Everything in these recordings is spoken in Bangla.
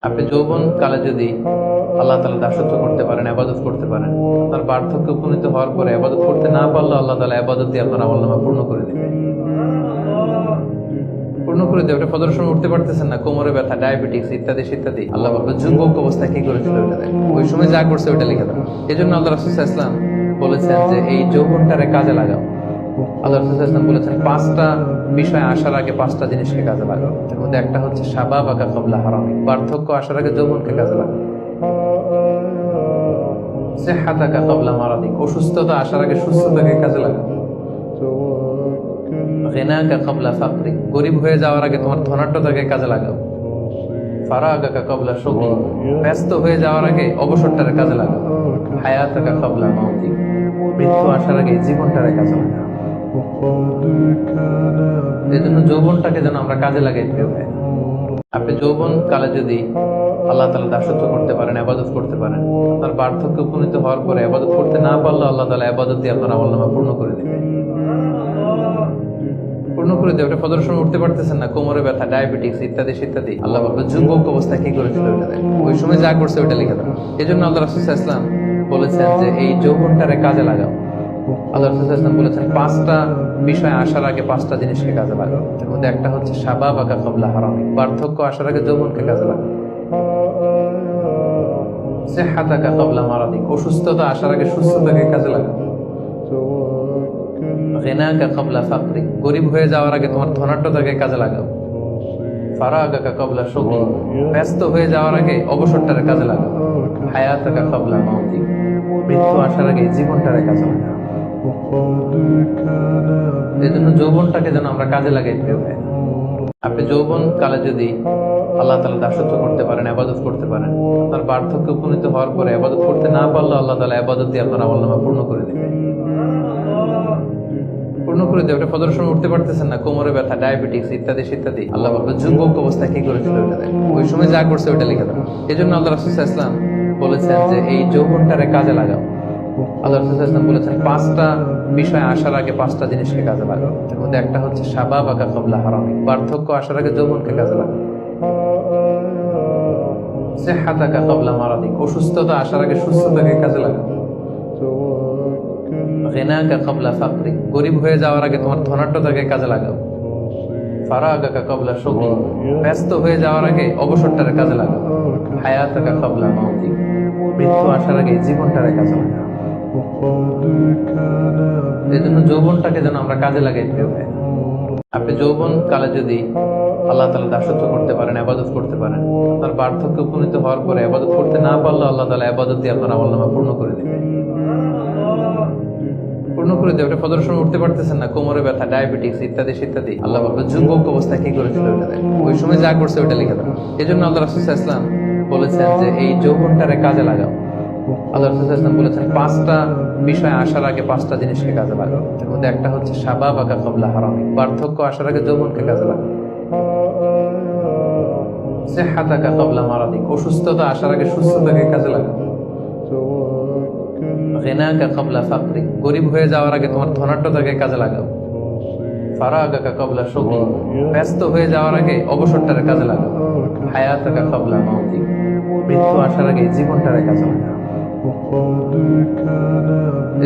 আপনি যৌবন কালে যদি আল্লাহ তাআলা দাসত্ব করতে পারেন, ইবাদত করতে পারেন, আপনার বার্ধক্যে উপনীত হওয়ার পরে ইবাদত করতে না পারলে আল্লাহ তাআলা ইবাদত দিয়ে আপনার আমলনামা পূর্ণ করে দিবেন। পূর্ণ করে দেবে। ওটা ফজরের সময় উঠতে পারতেছেন না, কোমরে ব্যথা, ডায়াবেটিস ইত্যাদি ইত্যাদি, আল্লাহ বলবে যুবক অবস্থায় কি করেছিল ওটা দেন, ওই সময় যা করছে ওটা লিখে দেন। এই জন্য আল্লাহ রাসূল সাল্লাল্লাহু আলাইহি ওয়াসাল্লাম বলেছেন যে এই যৌবনটারে কাজে লাগাও। আল্লাহ রাসূল সাল্লাল্লাহু আলাইহি ওয়াসাল্লাম বলেছেন 5টা বিষয় আসার আগে 5টা জিনিসকে কাজে লাগাও। এর মধ্যে একটা হচ্ছে শাবাবাকা ক্বাবলা হারামিক, বার্ধক্য আসার আগে যৌবনকে কাজে লাগাও। সিহহাতাকা ক্বাবলা মারাদিক, অসুস্থতা আসার আগে সুস্থতাকে কাজে লাগাও। গিনাকা ক্বাবলা ফাকরিক, গরীব হয়ে যাওয়ার আগে তোমার ধনাঢ্যতাকে কাজে লাগাও। ফারাগাকা ক্বাবলা শুগলিক, ব্যস্ত হয়ে যাওয়ার আগে অবসরটারে কাজে লাগাও। হায়াতাকা ক্বাবলা মাউতিক, মৃত্যু আসার আগে জীবনটারে কাজে লাগাও। এই জন্য যৌবনটাকে যেন আমরা কাজে লাগাই। আপনি যৌবন কালে যদি আল্লাহ তাআলা দাসত্ব করতে পারেন, ইবাদত করতে পারেন, আপনার বার্ধক্যে উপনীত হওয়ার পরে ইবাদত করতে না পারলে আল্লাহ তাআলা ইবাদত দিয়ে আপনার আমলনামা পূর্ণ করে দিবেন। পূর্ণ করে দেবে। ওটা ফজরের সময় উঠতে পারতেছেন না, কোমরে ব্যথা, ডায়াবেটিস ইত্যাদি ইত্যাদি, আল্লাহ বলবে যুবক অবস্থায় কি করেছিল ওটা দেন, ওই সময় যা করছে ওটা লিখে দেন। এই জন্য আল্লাহ রাসূল সাল্লাল্লাহু আলাইহি ওয়াসাল্লাম বলেছেন যে এই যৌবনটারে কাজে লাগাও। আল্লাহ রাসূল সাল্লাল্লাহু আলাইহি ওয়াসাল্লাম বলেছেন 5টা বিষয় আসার আগে 5টা জিনিসকে কাজে লাগাও। এর মধ্যে একটা হচ্ছে শাবাবাকা ক্বাবলা হারামিক, বার্ধক্য আসার আগে যৌবনকে কাজে লাগাও। সিহহাতাকা ক্বাবলা মারাদিক, অসুস্থতা আসার আগে সুস্থতাকে কাজে লাগাও। গিনাকা ক্বাবলা ফাকরিক, গরীব হয়ে যাওয়ার আগে তোমার ধনাঢ্যতাকে কাজে লাগাও। ফারাগাকা ক্বাবলা শুগলিক, ব্যস্ত হয়ে যাওয়ার আগে অবসরটারে কাজে লাগাও। হায়াতাকা ক্বাবলা মাউতিক, মৃত্যু আসার আগে জীবনটারে কাজে লাগাও। এই জন্য যৌবনটাকে যেন আমরা কাজে লাগাই। আপনি যৌবন কালে যদি আল্লাহ তাআলা দাসত্ব করতে পারেন, ইবাদত করতে পারেন, আপনার বার্ধক্যে উপনীত হওয়ার পরে ইবাদত করতে না পারলে আল্লাহ তাআলা ইবাদত দিয়ে আপনার আমলনামা পূর্ণ করে দিবেন। পূর্ণ করে দেবে। ওটা ফজরের সময় উঠতে পারতেছেন না, কোমরে ব্যথা, ডায়াবেটিস ইত্যাদি ইত্যাদি, আল্লাহ বলবে যুবক অবস্থায় কি করেছিল ওটা দেন, ওই সময় যা করছে ওটা লিখে দেন। এই জন্য আল্লাহ রাসূল সাল্লাল্লাহু আলাইহি ওয়াসাল্লাম বলেছেন যে এই যৌবনটারে কাজে লাগাও। আল্লাহ রাসূল সাল্লাল্লাহু আলাইহি ওয়াসাল্লাম বলেছেন 5টা বিষয় আসার আগে 5টা জিনিসকে কাজে লাগাও। এর মধ্যে একটা হচ্ছে শাবাবাকা ক্বাবলা হারামিক, বার্ধক্য আসার আগে যৌবনকে কাজে লাগাও। সিহহাতাকা ক্বাবলা মারাদিক, অসুস্থতা আসার আগে সুস্থতাকে কাজে লাগাও। গিনাকা ক্বাবলা ফাকরিক, গরীব হয়ে যাওয়ার আগে তোমার ধনাঢ্যতাকে কাজে লাগাও। ফারাগাকা ক্বাবলা শুগলিক, ব্যস্ত হয়ে যাওয়ার আগে অবসরটারে কাজে লাগাও। হায়াতাকা ক্বাবলা মাউতিক, মৃত্যু আসার আগে জীবনটারে কাজে লাগাও। এই জন্য যৌবনটাকে যেন আমরা কাজে লাগাই। আপনি যৌবন কালে যদি আল্লাহ তাআলা দাসত্ব করতে পারেন, ইবাদত করতে পারেন, আপনার বার্ধক্যে উপনীত হওয়ার পরে ইবাদত করতে না পারলে আল্লাহ তাআলা ইবাদত দিয়ে আপনার আমলনামা পূর্ণ করে দিবেন। পূর্ণ করে দেবে। ওটা ফজরের সময় উঠতে পারতেছেন না, কোমরে ব্যথা, ডায়াবেটিস ইত্যাদি ইত্যাদি, আল্লাহ বলবে যুবক অবস্থায় কি করেছিল ওটা দেন, ওই সময় যা করছে ওটা লিখে দেন। এই জন্য আল্লাহ রাসূল সাল্লাল্লাহু আলাইহি ওয়াসাল্লাম বলেছেন যে এই যৌবনটারে কাজে লাগাও। আল্লাহ রাসূল সাল্লাল্লাহু আলাইহি ওয়াসাল্লাম বলেছেন 5টা বিষয় আসার আগে 5টা জিনিসকে কাজে লাগাও। এর মধ্যে একটা হচ্ছে শাবাবাকা ক্বাবলা হারামিক, বার্ধক্য আসার আগে যৌবনকে কাজে লাগাও। সিহহাতাকা ক্বাবলা মারাদিক, অসুস্থতা আসার আগে সুস্থতাকে কাজে লাগাও। গিনাকা ক্বাবলা ফাকরিক, গরীব হয়ে যাওয়ার আগে তোমার ধনাঢ্যতাকে কাজে লাগাও। ফারাগাকা ক্বাবলা শুগলিক, ব্যস্ত হয়ে যাওয়ার আগে অবসরটারে কাজে লাগাও। হায়াতাকা ক্বাবলা মাউতিক, মৃত্যু আসার আগে জীবনটারে কাজে লাগাও।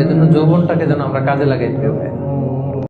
এই জন্য যৌবনটাকে যেন আমরা কাজে লাগাই।